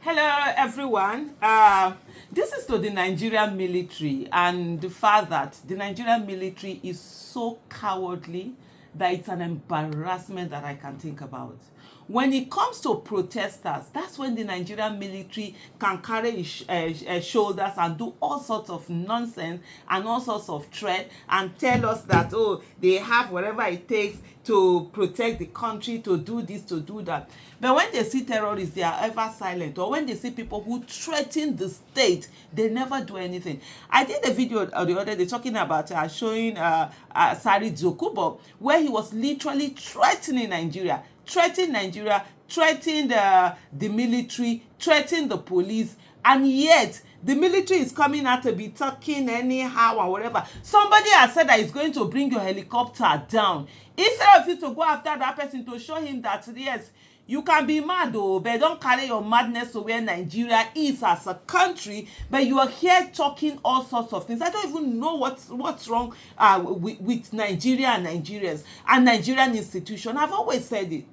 Hello, everyone. This is to the Nigerian military and the fact that the Nigerian military is so cowardly that it's an embarrassment that I can think about. When it comes to protesters, that's when the Nigerian military can carry his shoulders and do all sorts of nonsense and all sorts of threat and tell us that, oh, they have whatever it takes to protect the country, to do this, to do that. But when they see terrorists, they are ever silent. Or when they see people who threaten the state, they never do anything. I did a video the other day talking about showing Asari Dokubo, where he was literally threatening Nigeria, threatening the military, threatening the police, and yet the military is coming out to be talking anyhow or whatever. Somebody has said that he's going to bring your helicopter down. Instead of you to go after that person to show him that, yes, you can be mad, but don't carry your madness to where Nigeria is as a country. But you are here talking all sorts of things. I don't even know what's wrong with Nigeria and Nigerians and Nigerian institutions. I've always said it.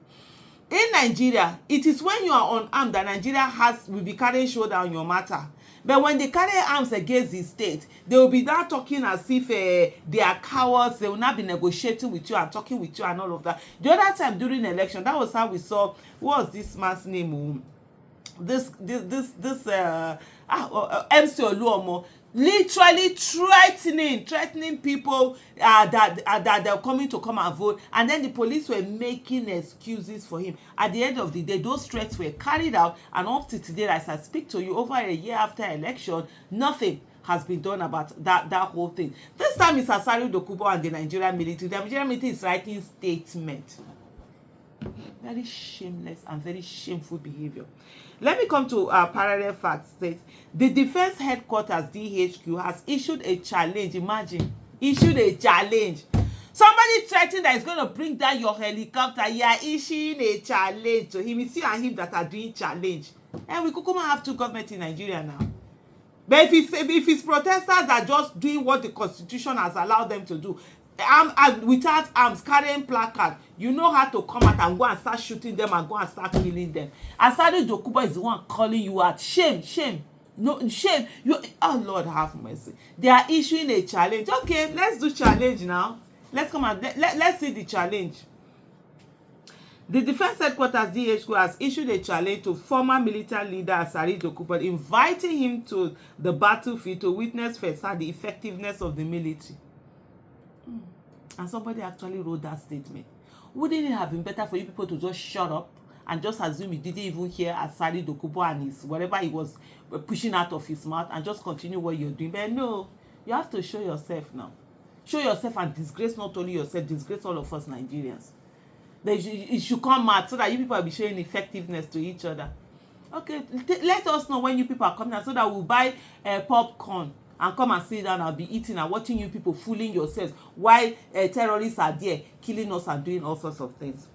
In Nigeria, it is when you are unarmed that Nigeria will be carrying shoulder on your matter. But when they carry arms against the state, they will be now talking as if they are cowards. They will not be negotiating with you and talking with you and all of that. The other time during election, that was how we saw, what was this man's name? MC Oluomo, literally threatening people that they're coming to come and vote, and then the police were making excuses for him. At the end of the day, those threats were carried out, and up to today, as I speak to you, over a year after election, nothing has been done about that whole thing. This time it's Asari, Dokubo, and the Nigerian military. The Nigerian military is writing statement. Very shameless and very shameful behavior. Let me come to parallel facts. The defense headquarters DHQ has issued a challenge. Imagine, issued a challenge. Somebody threatened that is going to bring down your helicopter. You are issuing a challenge to him. It's you and him that are doing challenge. And we could come and have two governments in Nigeria now. But if it's protesters that are just doing what the constitution has allowed them to do, without arms, carrying placard, you know how to come out and go and start shooting them and go and start killing them. Asari Dokubo is the one calling you out. Shame. No, shame. Oh, Lord have mercy. They are issuing a challenge. Okay, let's do challenge now. Let's come and let's see the challenge. The Defense Headquarters DHQ has issued a challenge to former military leader Asari Dokubo, inviting him to the battlefield to witness firsthand the effectiveness of the military. And somebody actually wrote that statement. Wouldn't it have been better for you people to just shut up and just assume you didn't even hear Asari Dokubo and his whatever he was pushing out of his mouth and just continue what you're doing? But no, you have to show yourself now. Show yourself and disgrace not only yourself, disgrace all of us Nigerians. It should come out so that you people will be showing effectiveness to each other. Okay, let us know when you people are coming out so that we'll buy popcorn and come and sit down and be eating and watching you people fooling yourselves while terrorists are there killing us and doing all sorts of things.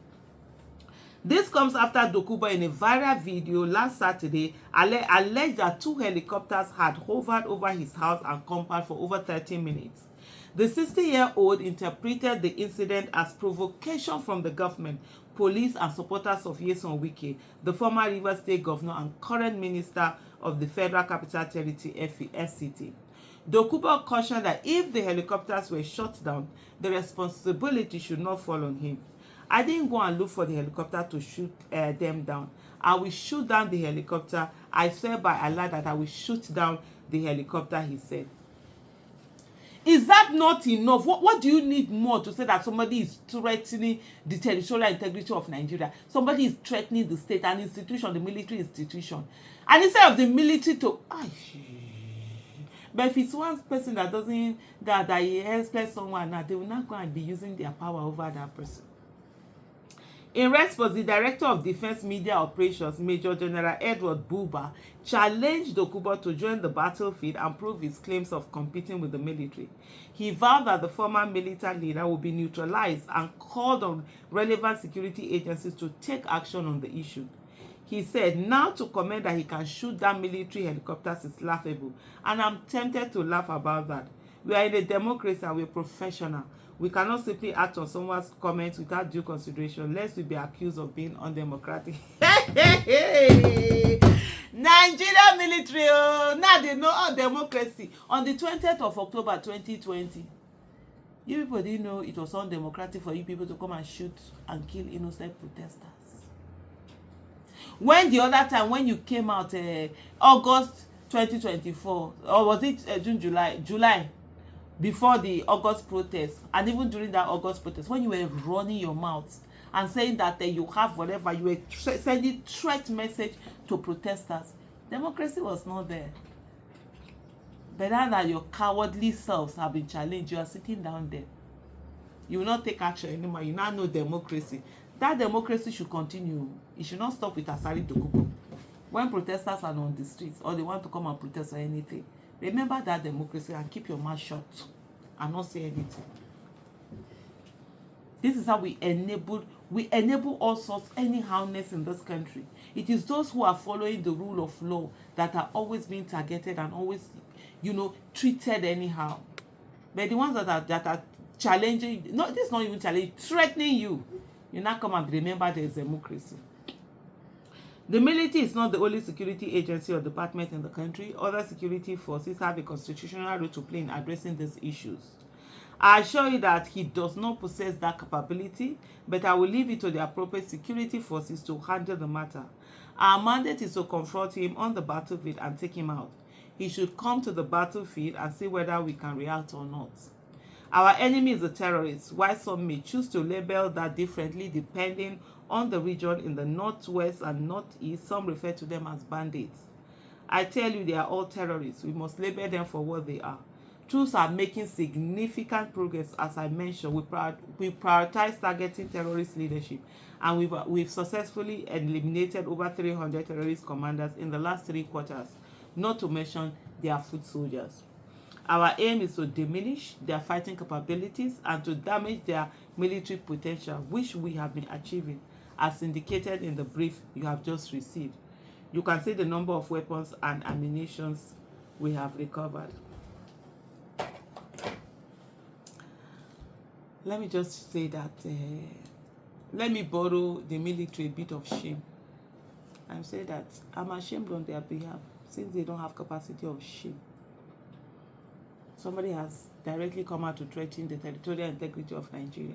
This comes after Dokubo in a viral video last Saturday alleged that two helicopters had hovered over his house and compound for over 30 minutes. The 60-year-old interpreted the incident as provocation from the government, police, and supporters of Nyesom Wike, the former Rivers State governor and current minister of the Federal Capital Territory, FCT. Dokubo cautioned that if the helicopters were shot down, the responsibility should not fall on him. I didn't go and look for the helicopter to shoot them down. I will shoot down the helicopter. I swear by Allah that I will shoot down the helicopter, he said. Is that not enough? What do you need more to say that somebody is threatening the territorial integrity of Nigeria? Somebody is threatening the state, an institution, the military institution. And instead of the military to... But if it's one person that doesn't, that expects someone, they will not go and be using their power over that person. In response, the Director of Defense Media Operations, Major General Edward Buba, challenged Dokubo to join the battlefield and prove his claims of competing with the military. He vowed that the former military leader will be neutralized and called on relevant security agencies to take action on the issue. He said, now to comment that he can shoot down military helicopters is laughable, and I'm tempted to laugh about that. We are in a democracy and we're professional. We cannot simply act on someone's comments without due consideration, lest we be accused of being undemocratic. Now Nigerian military, oh, now they know all democracy. On the 20th of October 2020, you people didn't know it was undemocratic for you people to come and shoot and kill innocent protesters. When the other time, when you came out, August 2024, or was it June, July, before the August protest, and even during that August protest, when you were running your mouth and saying that you have whatever, you were sending threat message to protesters, democracy was not there. But now that your cowardly selves have been challenged, you are sitting down there. You will not take action anymore. You now know democracy. That democracy should continue. It should not stop with Asari Dokubo. When protesters are on the streets or they want to come and protest or anything, remember that democracy and keep your mouth shut and not say anything. This is how we enable all sorts anyhowness in this country. It is those who are following the rule of law that are always being targeted and always, treated anyhow. But the ones that are challenging, no, this is not even challenging, threatening you, you now come and remember there is democracy. The military is not the only security agency or department in the country. Other security forces have a constitutional role to play in addressing these issues. I assure you that he does not possess that capability, but I will leave it to the appropriate security forces to handle the matter. Our mandate is to confront him on the battlefield and take him out. He should come to the battlefield and see whether we can react or not. Our enemy is the terrorists, while some may choose to label that differently depending on the region. In the northwest and northeast, some refer to them as bandits. I tell you, they are all terrorists. We must label them for what they are. Troops are making significant progress. As I mentioned, we prioritize targeting terrorist leadership, and we've successfully eliminated over 300 terrorist commanders in the last 3 quarters, not to mention their foot soldiers. Our aim is to diminish their fighting capabilities and to damage their military potential, which we have been achieving, as indicated in the brief you have just received. You can see the number of weapons and ammunition we have recovered. Let me just say that, let me borrow the military a bit of shame. I'm saying that I'm ashamed on their behalf, since they don't have capacity of shame. Somebody has directly come out to threaten the territorial integrity of Nigeria,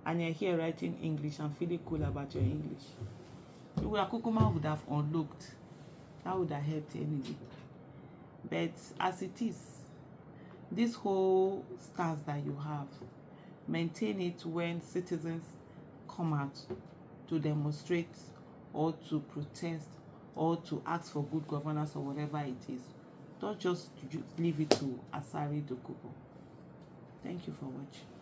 and you're here writing English and feeling cool about your English. Kukuma would have unlocked. That would have helped anyway. But as it is, this whole stance that you have, maintain it when citizens come out to demonstrate or to protest or to ask for good governance or whatever it is. Don't just leave it to Asari Dokubo. Thank you for watching.